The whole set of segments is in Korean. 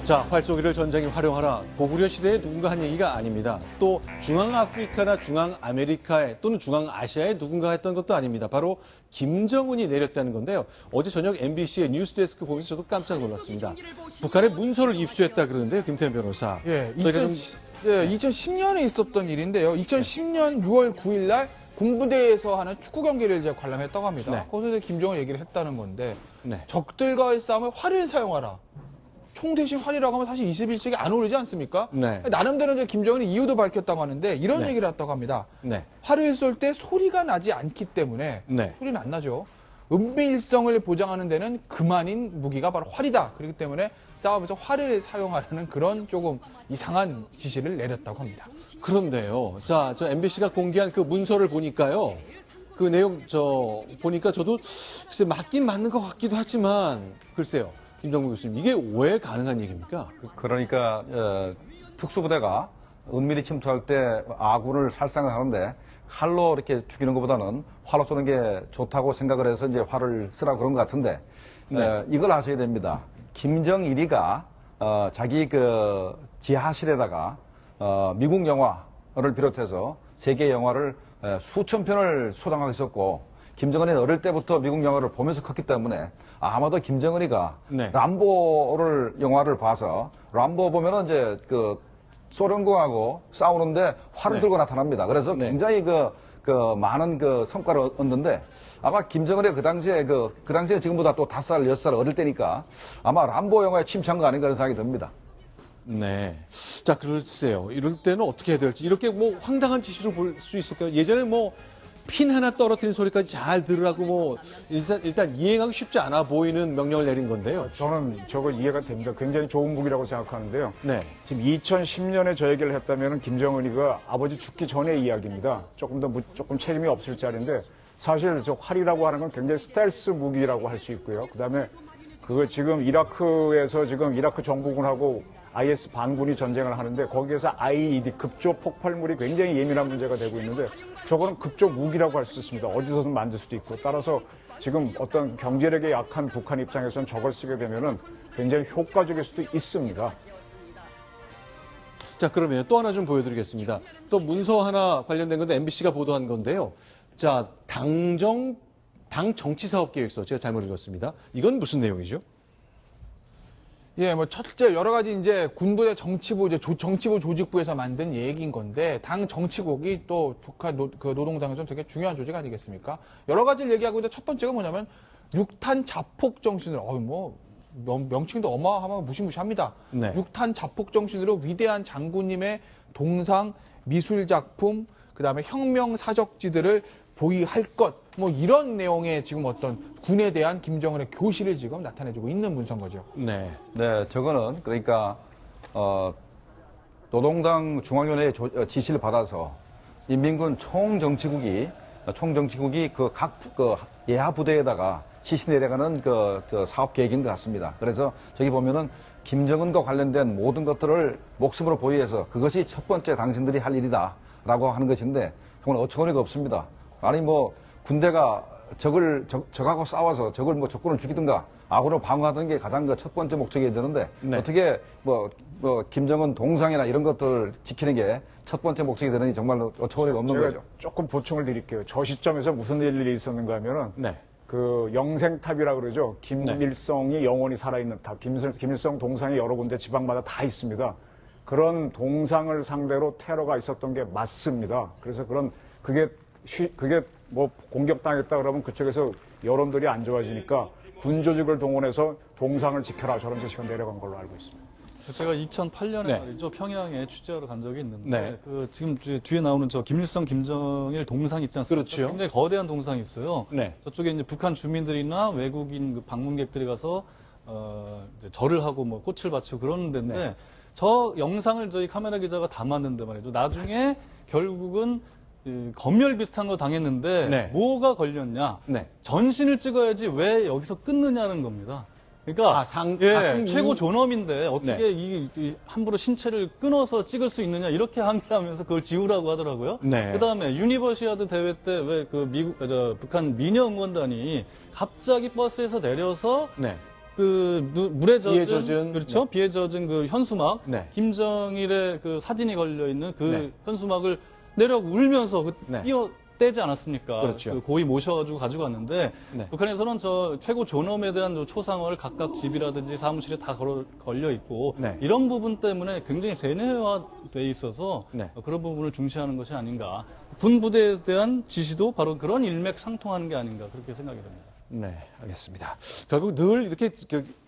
자, 활쏘기를 전쟁에 활용하라. 고구려 시대에 누군가 한 얘기가 아닙니다. 또 중앙아프리카나 중앙아메리카에 또는 중앙아시아에 누군가 했던 것도 아닙니다. 바로 김정은이 내렸다는 건데요. 어제 저녁 MBC의 뉴스데스크 보면서 저도 깜짝 놀랐습니다. 북한의 문서를 입수했다 그러는데요. 김태현 변호사. 예, 2010년에 있었던 일인데요. 2010년 6월 9일 날 군부대에서 하는 축구 경기를 이제 관람했다고 합니다. 네. 거기서 이제 김정은 얘기를 했다는 건데 네. 적들과의 싸움에 활을 사용하라. 총 대신 활이라고 하면 사실 21세기 안 어울리지 않습니까? 네. 나름대로 이제 김정은이 이유도 밝혔다고 하는데 이런 네. 얘기를 했다고 합니다. 네. 활을 쏠 때 소리가 나지 않기 때문에 네. 소리는 안 나죠. 은밀성을 보장하는 데는 그만인 무기가 바로 활이다. 그렇기 때문에 싸움에서 활을 사용하라는 그런 조금 이상한 지시를 내렸다고 합니다. 그런데요. 자, 저 MBC가 공개한 그 문서를 보니까요. 그 내용 보니까 저도 글쎄 맞긴 맞는 것 같기도 하지만 글쎄요. 김정국 교수님, 이게 왜 가능한 얘기입니까? 그러니까 특수부대가 은밀히 침투할 때 아군을 살상을 하는데 칼로 이렇게 죽이는 것보다는 활로 쏘는 게 좋다고 생각을 해서 이제 활을 쓰라고 그런 것 같은데 네. 이걸 아셔야 됩니다. 김정일이가 자기 그 지하실에다가 미국 영화를 비롯해서 세계 영화를 수천 편을 소장하고 있었고 김정은이 어릴 때부터 미국 영화를 보면서 컸기 때문에 아마도 김정은이가 네. 람보를 영화를 봐서 람보 보면은 이제 그 소련군하고 싸우는데 활을 네. 들고 나타납니다. 그래서 네. 굉장히 그 많은 그 성과를 얻는데 아마 김정은이 그 당시에 지금보다 또 5살, 6살 어릴 때니까 아마 람보 영화에 침투한 거 아닌가 그런 생각이 듭니다. 네. 자, 글쎄요. 이럴 때는 어떻게 해야 될지. 이렇게 뭐 황당한 지시로 볼 수 있을까요? 예전에 뭐 핀 하나 떨어뜨린 소리까지 잘 들으라고 뭐 일단 이행하기 쉽지 않아 보이는 명령을 내린 건데요. 저는 저거 이해가 됩니다. 굉장히 좋은 무기라고 생각하는데요. 네. 지금 2010년에 저 얘기를 했다면 김정은이가 아버지 죽기 전의 이야기입니다. 조금 책임이 없을 자리인데 사실 저 활이라고 하는 건 굉장히 스텔스 무기라고 할 수 있고요. 그다음에 그거 지금 이라크에서 지금 이라크 정부군하고 IS 반군이 전쟁을 하는데 거기에서 IED 급조 폭발물이 굉장히 예민한 문제가 되고 있는데 저거는 급조 무기라고 할 수 있습니다. 어디서든 만들 수도 있고 따라서 지금 어떤 경제력이 약한 북한 입장에서는 저걸 쓰게 되면은 굉장히 효과적일 수도 있습니다. 자, 그러면 또 하나 좀 보여드리겠습니다. 또 문서 하나 관련된 건데 MBC가 보도한 건데요. 자, 당 정치사업계획서 제가 잘못 읽었습니다. 이건 무슨 내용이죠? 예, 뭐 첫째 여러 가지 이제 군부대 정치부 정치부 조직부에서 만든 얘기인 건데 당 정치국이 또 북한 노동당에서는 되게 중요한 조직 아니겠습니까? 여러 가지를 얘기하고 있는데 첫 번째가 뭐냐면 육탄 자폭 정신으로 명칭도 어마어마하고 무시무시합니다. 네. 육탄 자폭 정신으로 위대한 장군님의 동상 미술 작품 그다음에 혁명 사적지들을 보유할 것, 뭐 이런 내용의 지금 어떤 군에 대한 김정은의 교실을 지금 나타내주고 있는 문서인 거죠. 네. 네, 저거는 그러니까 노동당 중앙위원회의 지시를 받아서 인민군 총정치국이 그 각 예하 부대에다가 지시 내려가는 저 사업 계획인 것 같습니다. 그래서 저기 보면은 김정은과 관련된 모든 것들을 목숨으로 보유해서 그것이 첫 번째 당신들이 할 일이다라고 하는 것인데 정말 어처구니가 없습니다. 아니 뭐 군대가 적하고 싸워서 적군을 죽이든가 아군을 방어하는 게 가장 첫 번째 목적이 되는데 네. 어떻게 김정은 동상이나 이런 것들을 지키는 게 첫 번째 목적이 되느니 정말 어처구니가 없는 제가 거죠. 조금 보충을 드릴게요. 저 시점에서 무슨 일이 있었는가 하면은 네. 그 영생탑이라고 그러죠. 김일성이 영원히 살아있는 탑. 김일성 동상이 여러 군데 지방마다 다 있습니다. 그런 동상을 상대로 테러가 있었던 게 맞습니다. 그래서 그게 뭐 공격당했다 그러면 그쪽에서 여론들이 안 좋아지니까 군 조직을 동원해서 동상을 지켜라 저런 지시가 내려간 걸로 알고 있습니다. 제가 2008년에 네. 말이죠. 평양에 취재하러 간 적이 있는데 네. 지금 뒤에 나오는 저 김일성, 김정일 동상 있지 않습니까? 그렇죠. 굉장히 거대한 동상이 있어요. 네. 저쪽에 이제 북한 주민들이나 외국인 방문객들이 가서 이제 절을 하고 뭐 꽃을 바치고 그러는 데인데 네. 저 영상을 저희 카메라 기자가 담았는데 말이죠. 나중에 결국은 검열 비슷한 거 당했는데 네. 뭐가 걸렸냐? 네. 전신을 찍어야지 왜 여기서 끊느냐는 겁니다. 그러니까 최고 존엄인데 어떻게 이 함부로 신체를 끊어서 찍을 수 있느냐 이렇게 항의를 하면서 그걸 지우라고 하더라고요. 네. 그다음에 유니버시아드 대회 때 왜 북한 미녀 응원단이 갑자기 버스에서 내려서 네. 물에 비에 젖은, 젖은, 그렇죠. 비에 젖은 그 현수막, 네. 김정일의 그 사진이 걸려 있는 그 네. 현수막을 내려 울면서 네. 떼지 않았습니까? 그렇죠. 그 고이 모셔가지고 가지고 갔는데 네. 북한에서는 저 최고 존엄에 대한 초상화를 각각 집이라든지 사무실에 다 걸려 있고 네. 이런 부분 때문에 굉장히 세뇌화돼 있어서 네. 그런 부분을 중시하는 것이 아닌가. 군 부대에 대한 지시도 바로 그런 일맥상통하는 게 아닌가 그렇게 생각이 됩니다. 네, 알겠습니다. 결국 늘 이렇게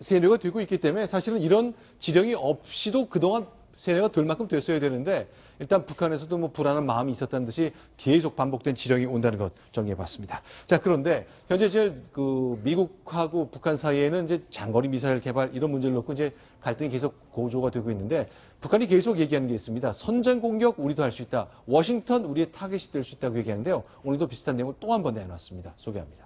세뇌가 되고 있기 때문에 사실은 이런 지령이 없이도 그동안 세뇌가 될 만큼 됐어야 되는데 일단 북한에서도 뭐 불안한 마음이 있었다는 듯이 계속 반복된 지령이 온다는 것 정리해봤습니다. 자, 그런데 현재 이제 그 미국하고 북한 사이에는 이제 장거리 미사일 개발 이런 문제를 놓고 이제 갈등이 계속 고조가 되고 있는데 북한이 계속 얘기하는 게 있습니다. 선전 공격 우리도 할 수 있다. 워싱턴 우리의 타겟이 될 수 있다고 얘기하는데요. 오늘도 비슷한 내용을 또 한 번 내놨습니다. 소개합니다.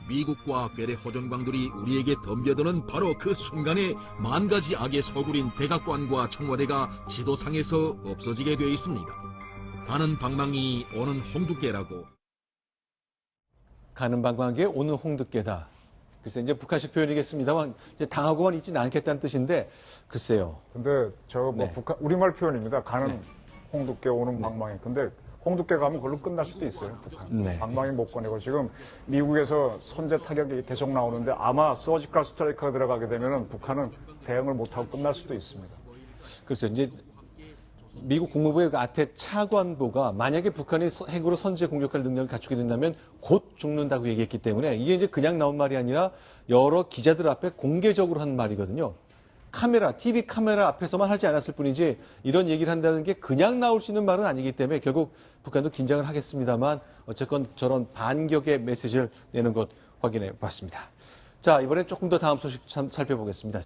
미국과 괴뢰 호전광들이 우리에게 덤벼드는 바로 그 순간에 만 가지 악의 소굴인 백악관과 청와대가 지도상에서 없어지게 되어 있습니다. 가는 방망이 오는 홍두깨라고. 가는 방광에 오는 홍두깨다. 글쎄 이제 북한식 표현이겠습니다만 이제 당하고만 있지는 않겠다는 뜻인데 글쎄요. 근데 저 뭐 네. 북한 우리말 표현입니다. 가는 네. 홍두깨 오는 방망이. 근데 홍두깨 가면 그걸로 끝날 수도 있어요. 북한. 네. 방망이 못 꺼내고 지금 미국에서 선제 타격이 계속 나오는데 아마 서지컬 스트라이크가 들어가게 되면은 북한은 대응을 못하고 끝날 수도 있습니다. 글쎄 이제 미국 국무부의 그 아태 차관보가 만약에 북한이 핵으로 선제 공격할 능력을 갖추게 된다면 곧 죽는다고 얘기했기 때문에 이게 이제 그냥 나온 말이 아니라 여러 기자들 앞에 공개적으로 한 말이거든요. 카메라, TV 카메라 앞에서만 하지 않았을 뿐이지 이런 얘기를 한다는 게 그냥 나올 수 있는 말은 아니기 때문에 결국 북한도 긴장을 하겠습니다만 어쨌건 저런 반격의 메시지를 내는 것 확인해 봤습니다. 자, 이번엔 조금 더 다음 소식 살펴보겠습니다.